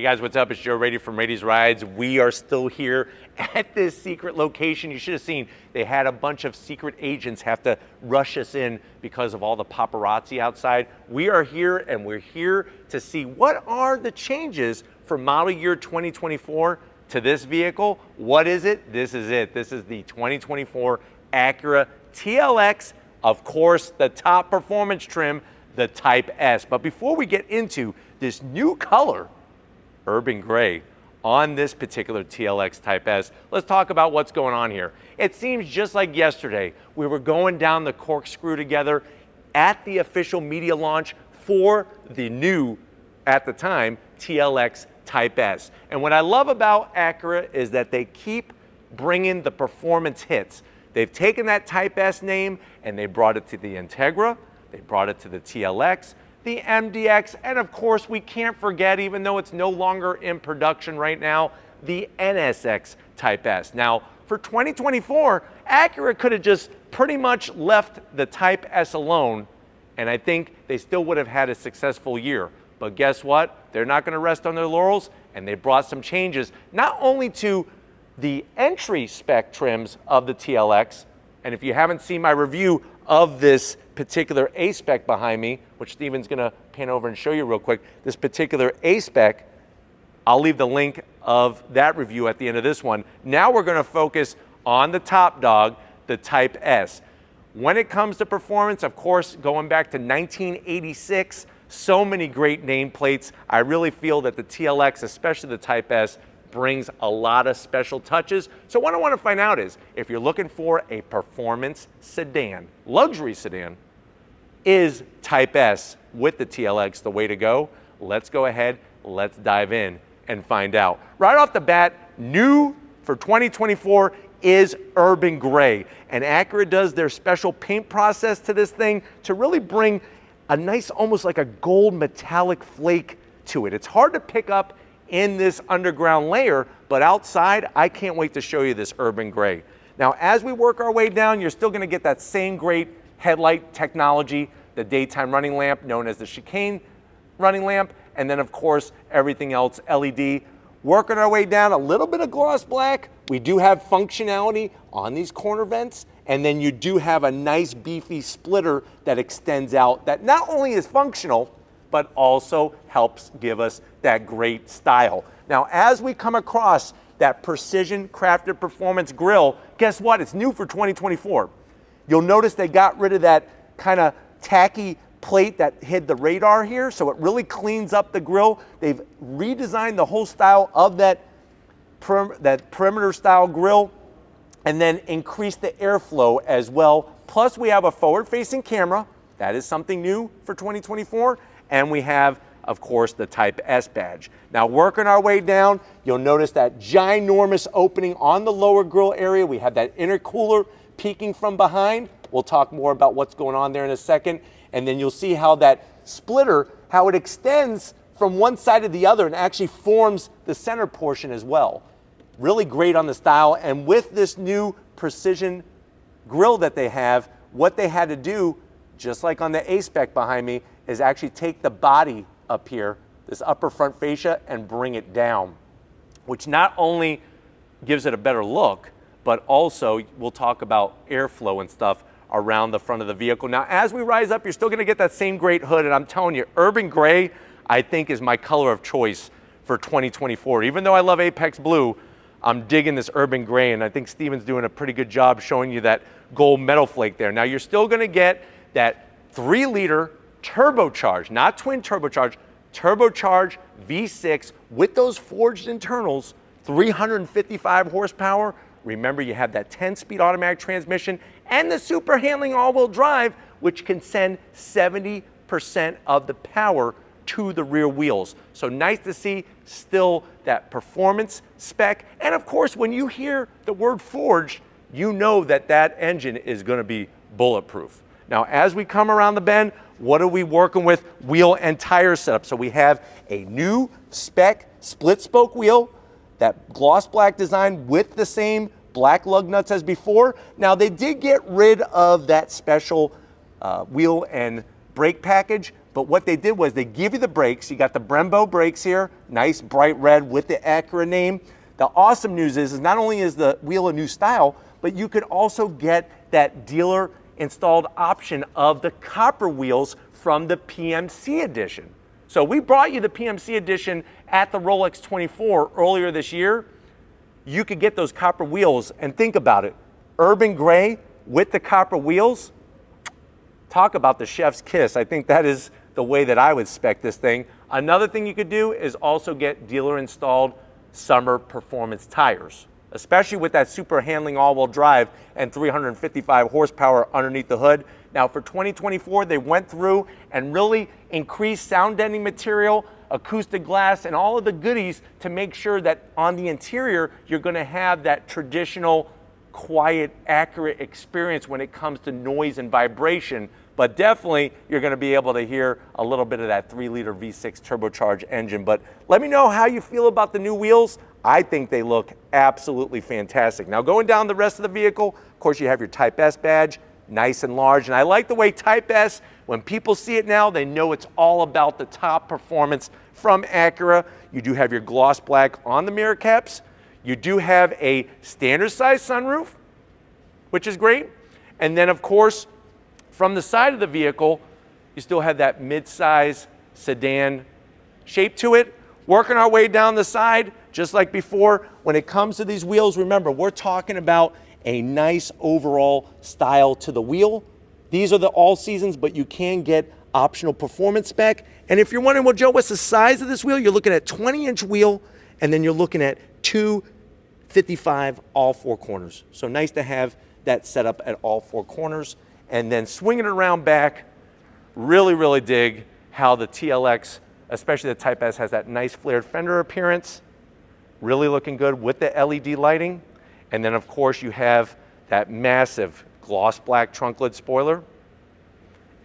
Hey guys, what's up? It's Joe Rady from Rady's Rides. We are still here at this secret location. You should have seen they had a bunch of secret agents have to rush us in because of all the paparazzi outside. We are here and we're here to see what are the changes for model year 2024 to this vehicle. What is it? This is it. This is the 2024 Acura TLX, of course, the top performance trim, the Type S. But before we get into this new color, urban gray, on this particular TLX Type S, let's talk about what's going on here. It seems just like yesterday, we were going down the corkscrew together at the official media launch for the new, at the time, TLX Type S. And what I love about Acura is that they keep bringing the performance hits. They've taken that Type S name and they brought it to the Integra, they brought it to the TLX, the MDX, and of course we can't forget, even though it's no longer in production right now, the NSX Type S. Now, for 2024, Acura could have just pretty much left the Type S alone, and I think they still would have had a successful year. But guess what? They're not going to rest on their laurels, and they brought some changes, not only to the entry spec trims of the TLX, and if you haven't seen my review of this particular A-spec behind me, which Steven's gonna pan over and show you real quick, this particular A-spec, I'll leave the link of that review at the end of this one. Now we're gonna focus on the top dog, the Type S. When it comes to performance, of course, going back to 1986, so many great nameplates. I really feel that the TLX, especially the Type S, brings a lot of special touches. So what I want to find out is, if you're looking for a performance sedan, luxury sedan, is Type S with the TLX the way to go? Let's go ahead, let's dive in and find out. Right off the bat, new for 2024 is urban gray. And Acura does their special paint process to this thing to really bring a nice, almost like a gold metallic flake to it. It's hard to pick up in this underground layer, but outside, I can't wait to show you this urban gray. Now, as we work our way down, you're still gonna get that same great headlight technology, the daytime running lamp known as the chicane running lamp, and then of course, everything else LED. Working our way down, a little bit of gloss black. We do have functionality on these corner vents, and then you do have a nice beefy splitter that extends out that not only is functional, but also helps give us that great style. Now, as we come across that precision crafted performance grille, guess what? It's new for 2024. You'll notice they got rid of that kind of tacky plate that hid the radar here, so it really cleans up the grille. They've redesigned the whole style of that perimeter style grille, and then increased the airflow as well. Plus, we have a forward-facing camera. That is something new for 2024. And we have, of course, the Type S badge. Now, working our way down, you'll notice that ginormous opening on the lower grille area. We have that intercooler peeking from behind. We'll talk more about what's going on there in a second. And then you'll see how that splitter, how it extends from one side to the other and actually forms the center portion as well. Really great on the style. And with this new precision grille that they have, what they had to do, just like on the A-spec behind me, is actually take the body up here, this upper front fascia, and bring it down, which not only gives it a better look, but also we'll talk about airflow and stuff around the front of the vehicle. Now, as we rise up, you're still gonna get that same great hood, and I'm telling you, urban gray, I think, is my color of choice for 2024. Even though I love Apex Blue, I'm digging this urban gray, and I think Steven's doing a pretty good job showing you that gold metal flake there. Now, you're still gonna get that 3-liter turbocharged, not twin turbocharged, turbocharged V6 with those forged internals, 355 horsepower. Remember, you have that 10-speed automatic transmission and the super handling all-wheel drive, which can send 70% of the power to the rear wheels. So nice to see still that performance spec. And of course, when you hear the word forged, you know that that engine is gonna be bulletproof. Now, as we come around the bend, what are we working with? Wheel and tire setup. So we have a new spec split spoke wheel, that gloss black design with the same black lug nuts as before. Now, they did get rid of that special wheel and brake package, But what they did was they give you the brakes. You got the Brembo brakes here, nice bright red with the Acura name. The awesome news is not only is the wheel a new style, but you could also get that dealer installed option of the copper wheels from the PMC edition. So we brought you the PMC edition at the Rolex 24 earlier this year. You could get those copper wheels, and think about it, urban gray with the copper wheels. Talk about the chef's kiss. I think that is the way that I would spec this thing. Another thing you could do is also get dealer installed summer performance tires, especially with that super handling all-wheel drive and 355 horsepower underneath the hood. Now for 2024, they went through and really increased sound deadening material, acoustic glass, and all of the goodies to make sure that on the interior, you're gonna have that traditional, quiet, accurate experience when it comes to noise and vibration. But definitely, you're gonna be able to hear a little bit of that 3-liter V6 turbocharged engine. But let me know how you feel about the new wheels. I think they look absolutely fantastic. Now going down the rest of the vehicle, of course you have your Type S badge, nice and large. And I like the way Type S, when people see it now, they know it's all about the top performance from Acura. You do have your gloss black on the mirror caps. You do have a standard size sunroof, which is great. And then of course, from the side of the vehicle, you still have that mid-size sedan shape to it. Working our way down the side, just like before, when it comes to these wheels, remember, we're talking about a nice overall style to the wheel. These are the all seasons, but you can get optional performance spec. And if you're wondering, well, Joe, what's the size of this wheel? You're looking at 20-inch wheel, and then you're looking at 255 all four corners. So nice to have that set up at all four corners. And then swinging it around back, really, really dig how the TLX, especially the Type S, has that nice flared fender appearance. Really looking good with the LED lighting. And then of course you have that massive gloss black trunk lid spoiler.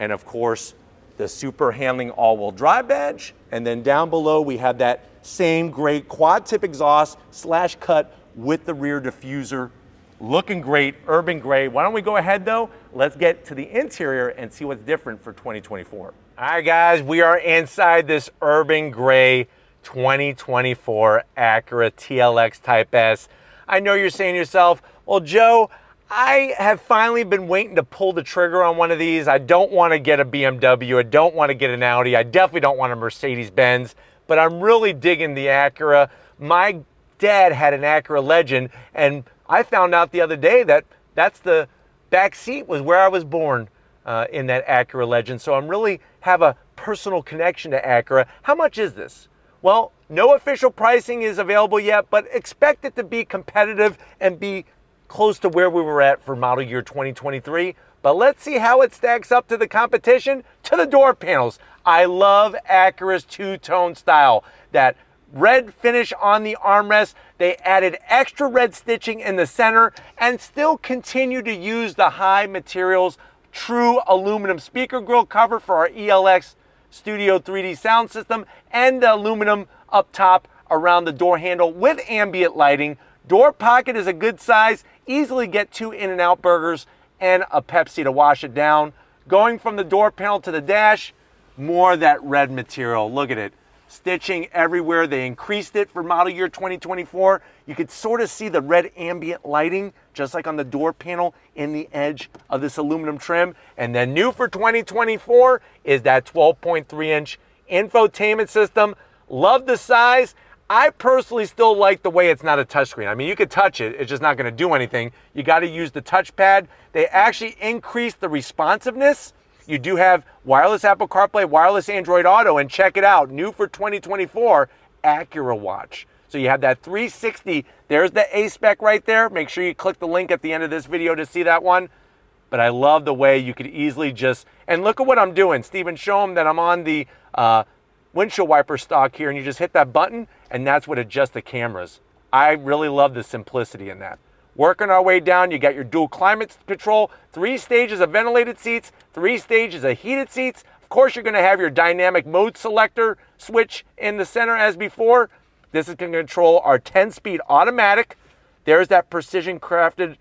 And of course, the super handling all-wheel drive badge. And then down below we have that same great quad tip exhaust / cut with the rear diffuser. Looking great, urban gray. Why don't we go ahead though? Let's get to the interior and see what's different for 2024. All right guys, we are inside this urban gray 2024 Acura TLX Type S. I know you're saying to yourself, well Joe, I have finally been waiting to pull the trigger on one of these. I don't want to get a BMW, I don't want to get an Audi, I definitely don't want a Mercedes-Benz, but I'm really digging the Acura. My dad had an Acura Legend, and I found out the other day that that's the back seat was where I was born in that Acura Legend. So I'm really have a personal connection to Acura. How much is this? Well, no official pricing is available yet, but expect it to be competitive and be close to where we were at for model year 2023. But let's see how it stacks up to the competition. To the door panels. I love Acura's two-tone style. That red finish on the armrest. They added extra red stitching in the center and still continue to use the high materials, true aluminum speaker grille cover for our ELX Studio 3D sound system, and the aluminum up top around the door handle with ambient lighting. Door pocket is a good size, easily get 2 in and out burgers and a Pepsi to wash it down. Going from the door panel to the dash, more of that red material. Look at it. Stitching everywhere. They increased it for model year 2024. You could sort of see the red ambient lighting, just like on the door panel in the edge of this aluminum trim. And then new for 2024 is that 12.3-inch infotainment system. Love the size. I personally still like the way it's not a touchscreen. I mean, you could touch it, it's just not going to do anything. You got to use the touchpad. They actually increased the responsiveness. You do have wireless Apple CarPlay, wireless Android Auto, and check it out, new for 2024, Acura Watch. So you have that 360, there's the A spec right there. Make sure you click the link at the end of this video to see that one. But I love the way you could easily just, and look at what I'm doing. Steven, show them that I'm on the windshield wiper stock here, and you just hit that button, and that's what adjusts the cameras. I really love the simplicity in that. Working our way down, you got your dual climate control, 3 stages of ventilated seats, 3 stages of heated seats. Of course, you're gonna have your dynamic mode selector switch in the center as before. This is gonna control our 10-speed automatic. There's that precision crafted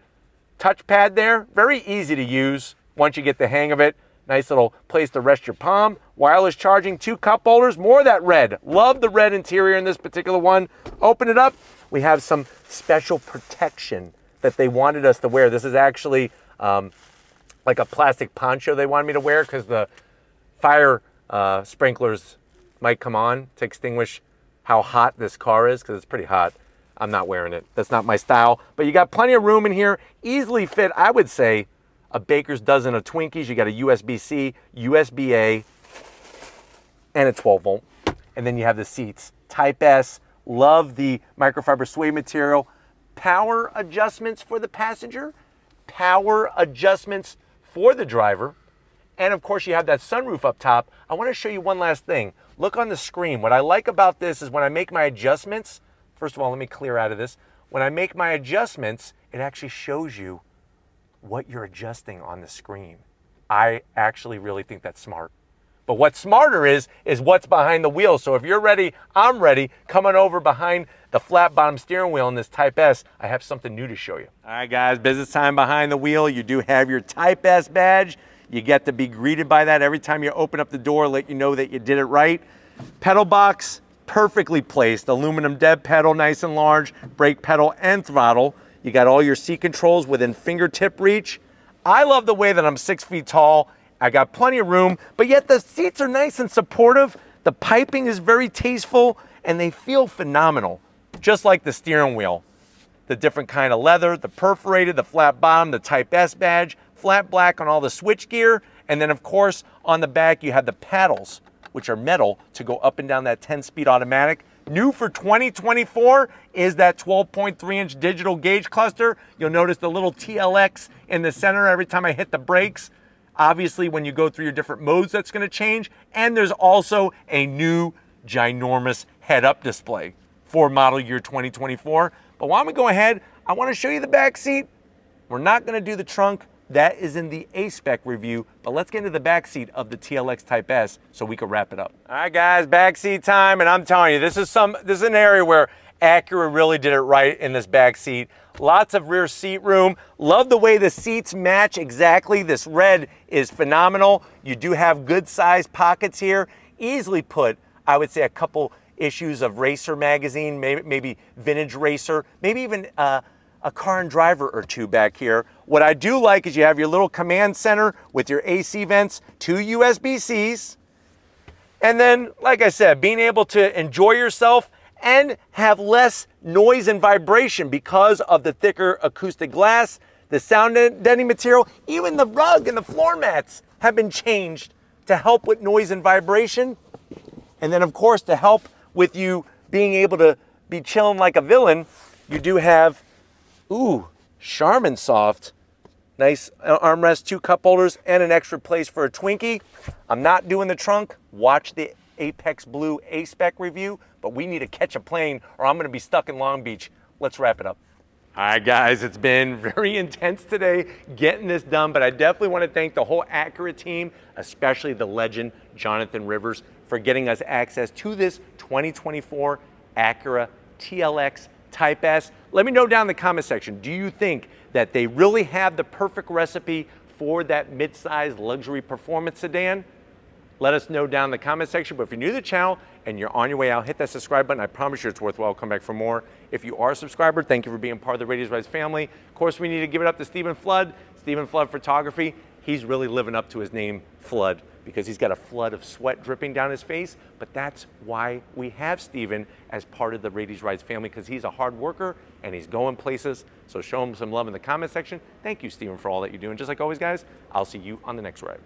touchpad there. Very easy to use once you get the hang of it. Nice little place to rest your palm. Wireless charging, 2 cup holders, more of that red. Love the red interior in this particular one. Open it up. We have some special protection that they wanted us to wear. This is actually like a plastic poncho they wanted me to wear because the fire sprinklers might come on to extinguish how hot this car is, because it's pretty hot. I'm not wearing it. That's not my style. But you got plenty of room in here. Easily fit, I would say, a baker's dozen of Twinkies. You got a USB-C, USB-A, and a 12 volt. And then you have the seats. Type S. Love the microfiber suede material. Power adjustments for the passenger. Power adjustments for the driver. And of course you have that sunroof up top. I want to show you one last thing. Look on the screen. What I like about this is when I make my adjustments, first of all, let me clear out of this. When I make my adjustments, it actually shows you what you're adjusting on the screen. I actually really think that's smart. But what's smarter is what's behind the wheel. So if you're ready, I'm ready. Come on over behind the flat bottom steering wheel in this Type S. I have something new to show you. All right, guys, business time behind the wheel. You do have your Type S badge. You get to be greeted by that every time you open up the door, let you know that you did it right. Pedal box, perfectly placed. Aluminum dead pedal, nice and large. Brake pedal and throttle. You got all your seat controls within fingertip reach. I love the way that I'm 6 feet tall. I got plenty of room, but yet the seats are nice and supportive. The piping is very tasteful, and they feel phenomenal, just like the steering wheel. The different kind of leather, the perforated, the flat bottom, the Type S badge, flat black on all the switch gear, and then of course on the back you have the paddles, which are metal, to go up and down that 10-speed automatic. New for 2024 is that 12.3-inch digital gauge cluster. You'll notice the little TLX in the center every time I hit the brakes. Obviously, when you go through your different modes, that's going to change. And there's also a new ginormous head-up display for model year 2024. But why don't we go ahead? I want to show you the back seat. We're not going to do the trunk. That is in the A-Spec review, but let's get into the back seat of the TLX Type S so we can wrap it up. All right, guys, back seat time, and I'm telling you, this is an area where Acura really did it right in this back seat. Lots of rear seat room. Love the way the seats match exactly. This red is phenomenal. You do have good sized pockets here. Easily put, I would say, a couple issues of Racer magazine, maybe Vintage Racer, maybe even a Car and Driver or two back here. What I do like is you have your little command center with your AC vents, 2 USB-Cs. And then, like I said, being able to enjoy yourself and have less noise and vibration because of the thicker acoustic glass, the sound deadening material, even the rug and the floor mats have been changed to help with noise and vibration. And then of course, to help with you being able to be chilling like a villain, you do have, Charmin Soft. Nice armrest, 2 cup holders, and an extra place for a Twinkie. I'm not doing the trunk. Watch the Apex Blue A-Spec review, but we need to catch a plane or I'm gonna be stuck in Long Beach. Let's wrap it up. All right, guys, it's been very intense today getting this done, but I definitely want to thank the whole Acura team, especially the legend, Jonathan Rivers, for getting us access to this 2024 Acura TLX Type S. Let me know down in the comment section, do you think that they really have the perfect recipe for that mid-size luxury performance sedan? Let us know down in the comment section. But if you're new to the channel and you're on your way out, hit that subscribe button. I promise you it's worthwhile. Come back for more. If you are a subscriber, thank you for being part of the Radius Rise family. Of course, we need to give it up to Stephen Flood. Stephen Flood Photography. He's really living up to his name, Flood, because he's got a flood of sweat dripping down his face. But that's why we have Stephen as part of the Radius Rise family, because he's a hard worker and he's going places. So show him some love in the comment section. Thank you, Stephen, for all that you do. And just like always, guys, I'll see you on the next ride.